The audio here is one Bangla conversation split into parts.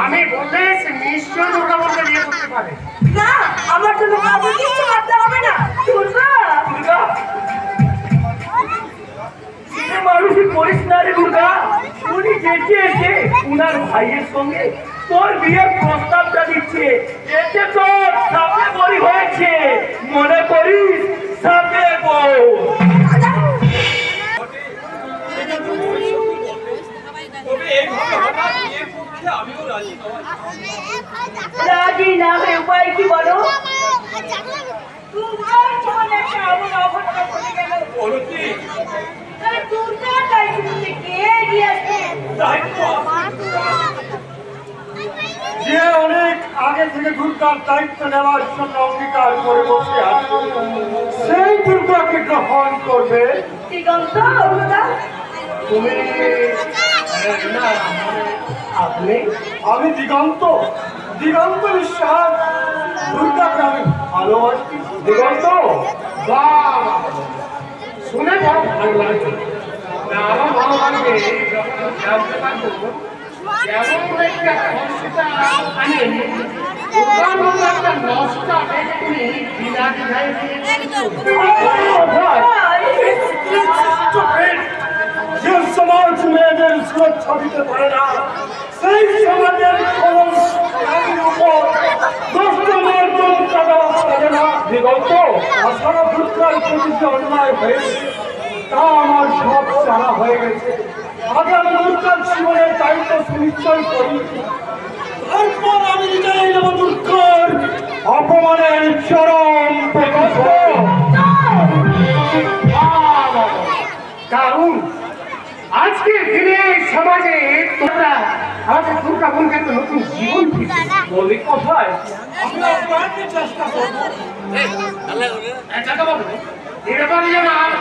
আমি বললে সে নিশ্চয় দুর্গা বলতে বিয়ে করতে পারে। না, আমার জন্য কাউকে কিছু করতে হবে না। দুর্গা দুর্গা মানুষই করিস না রে দুর্গা। উনি যেতে এসে উনার ভাইয়ের সঙ্গে তোর বিয়ের প্রস্তাবটা দিচ্ছে। এতে তোর সাপে বড়ি হয়েছে, মনে করিস সাপে বউ। রাজি না হয়ে উপায় কি বলো? দুর্গার জীবনে একটা এমন অঘটন ঘটে গেল। দুর্গা তাই শুনতে কে গিয়েছে? যে অনেক আগে থেকে দুর্গার দায়িত্ব নেওয়ার জন্য অঙ্গীকার করে বসে আছে, সেই দুর্গাকে গ্রহণ করবে। দিগন্ত দাদা, তুমি না, আপনি? আমি দিগন্ত, দিগন্ত বিশ্বাস। দুর্গাকে আমি ভালোবাসি। দিগন্ত, বাহ, শুনে বড় ভালো লাগছে। আরো ভালো লাগবে যখন জানতে পারবো কেমন একটা সংস্থা আনে দুর্গার মতো একটা নষ্ট ব্যক্তি বিনা দ্বিধায় যে সমাজ মেয়েদের সুরক্ষা দিতে পারে না, সেই সমাজের উপর দোষমার্জন দেওয়া পারে না। দিগন্ত, আশারা দুর্গার প্রতি যে অন্যায় হয়েছে তা আমার সব জানা হয়ে গেছে। আগে আমি দুর্গার জীবনের দায়িত্ব সুনিশ্চয় করি, তারপর আমি নিজেই নেব দুর্গার অপমানের চরম প্রতিশোধ। কারণ আজকের দিনে সমাজে তোমরা আমাদের দুর্গা বোনকে একটা নতুন জীবন বলি কোথায় আমরা প্রাণকে চেষ্টা করবো। এরকম যেন আর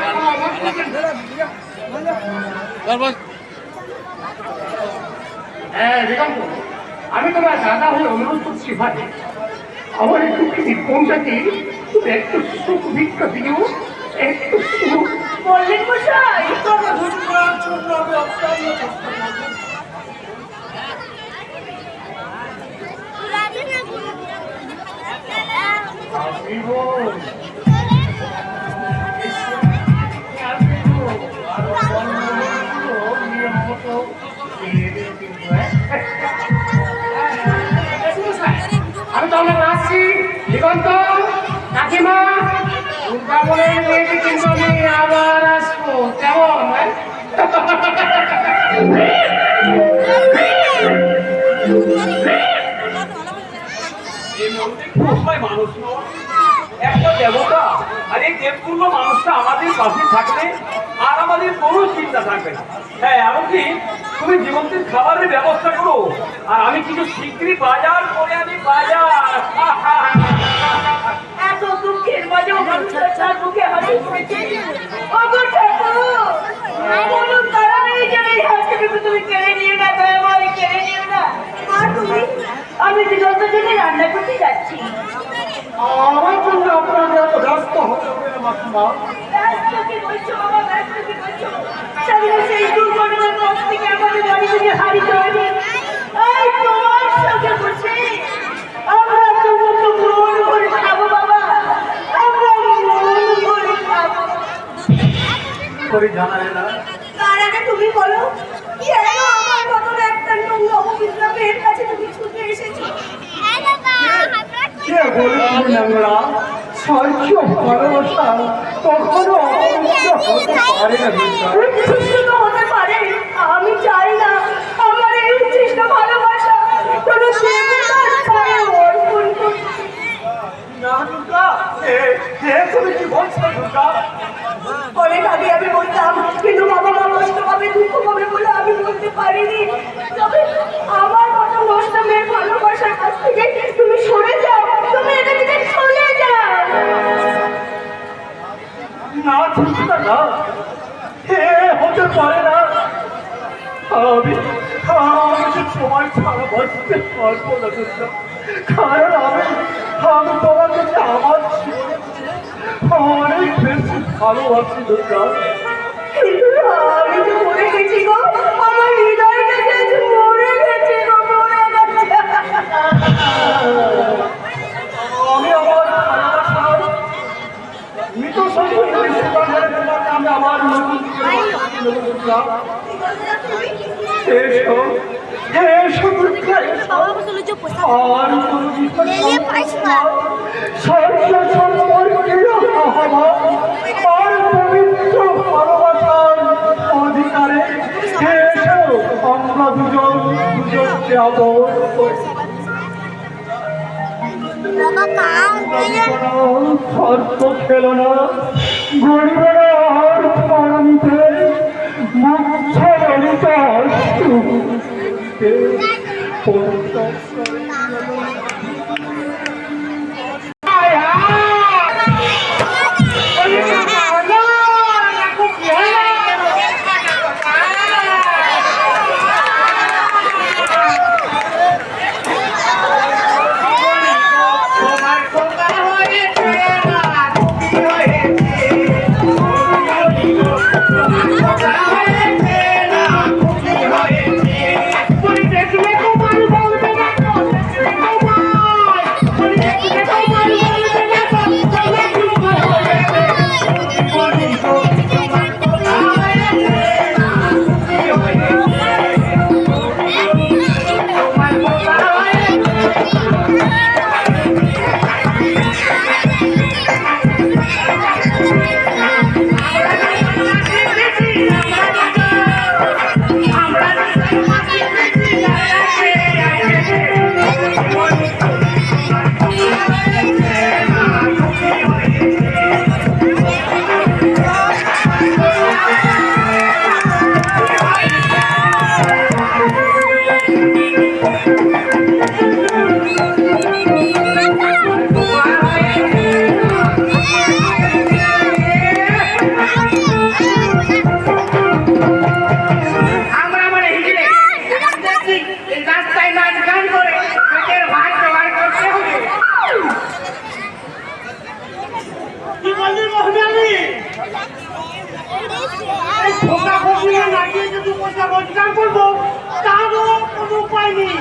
আমি তোমার দাদা হয়ে অনুরোধ করছি ভাই, আমার একটু বোনটাকে তুমি একটু সুখ ভিক্ষা দিও, একটু সুখ। বললেন মশাই আমি তাহলে আসছি। দিগন্ত, কাকিমা, দুর্গা বলে মেয়েকে কিন্তু আমি আবার আসবো, কেমন? মানুষ একটা দেবতা, আর এই দেবপূর্ণ মানুষটা আমাদের পাশে থাকলে আর আমাদের কোনো চিন্তা থাকবে না। হ্যাঁ, এমনকি তুমি জীবন্তের খাবারের ব্যবস্থা করো, আর আমি কিছু শীঘ্রই বাজার করে আনি। বাজার এত দুঃখের মাঝেও মানুষের চার মুখে হাসি ফুটেছে। ওগো ঠাকুর, বলুন তারা এই যে এই হাসিটুকু তুমি কেড়ে নিও না, দয়াময় কেড়ে নিও না। আর তুমি, আমি দিগন্তের জন্য রান্না করতে যাচ্ছি। আমার জন্য আপনাদের এত ব্যস্ত হতে হবে না মাসিমা। ব্যস্ত কি বলছো বাবা, ব্যস্ত কি বলছো? সেদিন সেই দুর্ঘটনার পর থেকে আমাদের বাড়ি থেকে হারিয়ে যায়নি। এই তোমার সঙ্গে বসে আমরা তোমাকে মন ভরে খাবো বাবা, আমরা মন ভরে খাবো। করে জানালে না তার আগে তুমি বলো, কেন আমার মতন একটা নোংরা অপবিত্রা মেয়ের কাছে তুমি ছুটে এসেছো? কে বলেছিল নোংরা? স্বার্থীয় ভালোবাসা কখনো অপবিত্র হতে পারে না। উচ্ছিষ্ট তো হতে পারে, আমি চাই না আমার এই উচ্ছিষ্ট ভালোবাসা কোনো দেবতার পায়ে অর্পণ করতে। না দুর্গা, তুমি কি বলছো দুর্গা? অনেক আগে আমি বলতাম, কিন্তু বাবা মা কষ্ট পাবে, দুঃখ পাবে বলে আমি বলতে পারিনি। তবে আমার মতো নষ্ট মেয়ের ভালোবাসার কাছ থেকে তুমি সরে যাও, তুমি এটা থেকে চলে যাও। না দুর্গা, না, হতে পারে না। আমি যে তোমার ছাড়া বাঁচতে পারবো না দুর্গা, কারণ আমি তোমার কাছে আমার জীবনে অনেক বেশি ভালোবাসি দুর্গা। কিন্তু আমি তো মরে গেছি গো, আমার হৃদয়টা যে মরে গেছে গো, মরে গেছে। আর সর্ব সম্পর্কের হওয়া আর পবিত্র ভালোবাসার অধিকারে এসো আমরা দুজনকে আদর করি। শর্ত খেল না গরিবেরা আর পারামিতে মুখ্য ললিত রোজগার করবো তারও কোনো উপায় নেই।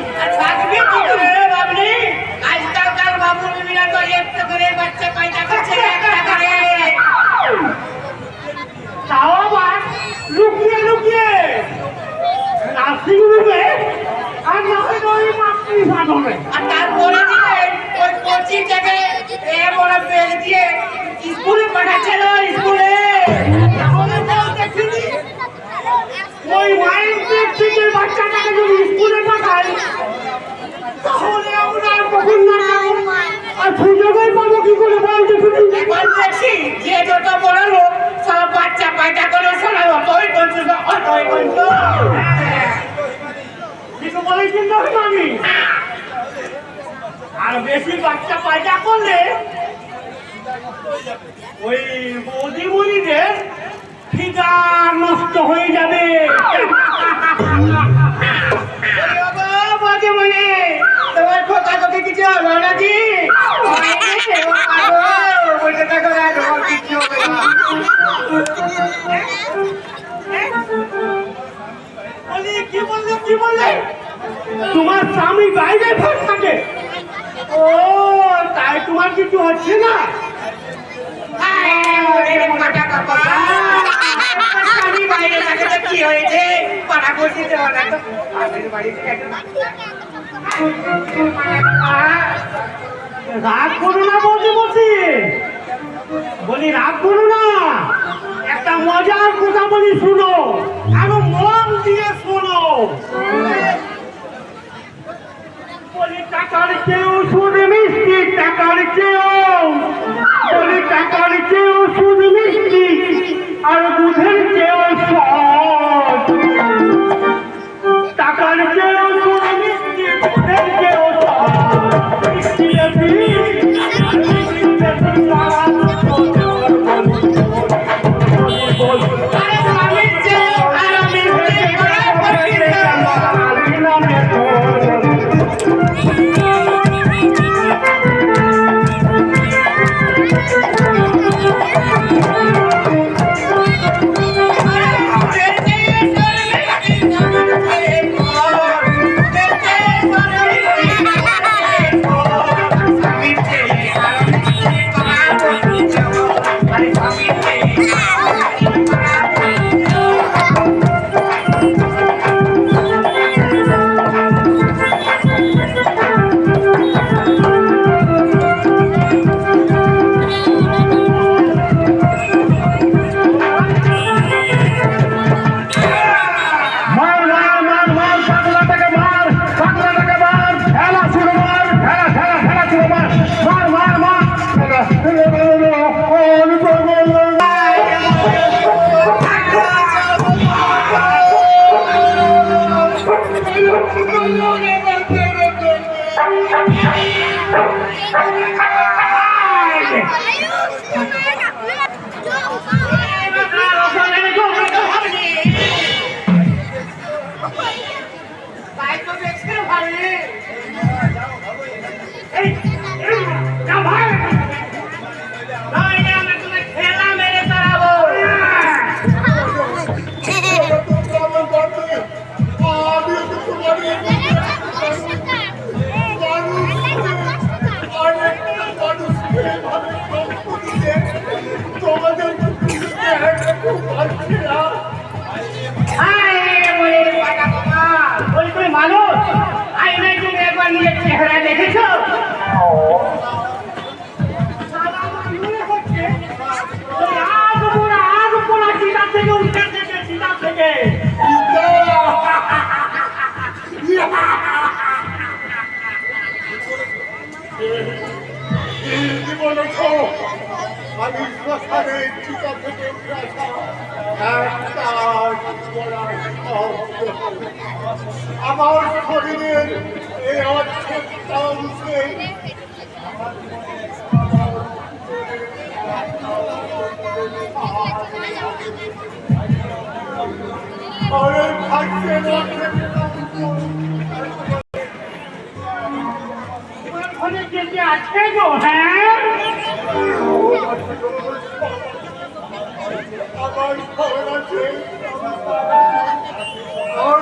আজকালকার বাবু মিরা তো একটা করে বাচ্চা পয়দা করছে একটা করে, তাও আবার লুকিয়ে লুকিয়ে নার্সিং হোমে আর না হয় ওই মাতৃ সাধনে। আর তারপরে দিলেন ওই কোচিং থেকে এ বড় বেগ দিয়ে স্কুলে পাঠাচ্ছিল স্কুলে। তাহলে বল দেখিনি ওই মাইন্ডের থেকে বাচ্চাটাকে যদি স্কুলে পাঠাই তাহলে আমরা কখন না যাবো আর সুযোগই পাবো কি করে বল দেখিনি। এখন দেখছি যে যত বড় লোক সব বাচ্চা পয়দা করে শোনাবো অতই করছো অতই করছো। কিছু বলে চিন্তা হবে আমি আর বেশি বাচ্চা পয়দা করলে ওই বৌদিমণিদের ফিগার নষ্ট হয়ে যাবে। তোমার খোকা তোকে কিছু হলো নাকি? কি বললে কি বললে তোমার স্বামী বাইরে ভাগ থাকে? ও তাই তোমার কিছু হচ্ছে না? কি হয়েছে পাড়া বসিতে বাড়িতে রাগ করো না বলছি বলি রাগ করো না। একটা মজার কথা বলি শুনো, আরো মন দিয়ে শোনো। বলি টাকার চেয়েও সুদ মিষ্টি, টাকার চেয়েও বলি টাকার চেয়েও সুদ মিষ্টি আর দুধের চেয়েও সৎ। টাকার চেয়েও সুদ মিষ্টি, দুধের চেয়েও সৎ। মিষ্টি তাই তো দেখছে ভাই খেলা মেরে তাড়াবো মানুষ আইনায় তুমি একবার নিজের চেহারা দেখেছো থেকে উঠে থেকে সিধা থেকে আমি শ্মশানে চিতা থেকে উঠে আসা একটা গলার শব্দ। আমার শরীরের এই অর্ধেকটা অংশে ঘরের ভাগ্যের ওখানে কে আছে গো হ্যাঁ আমার খবর আছে আর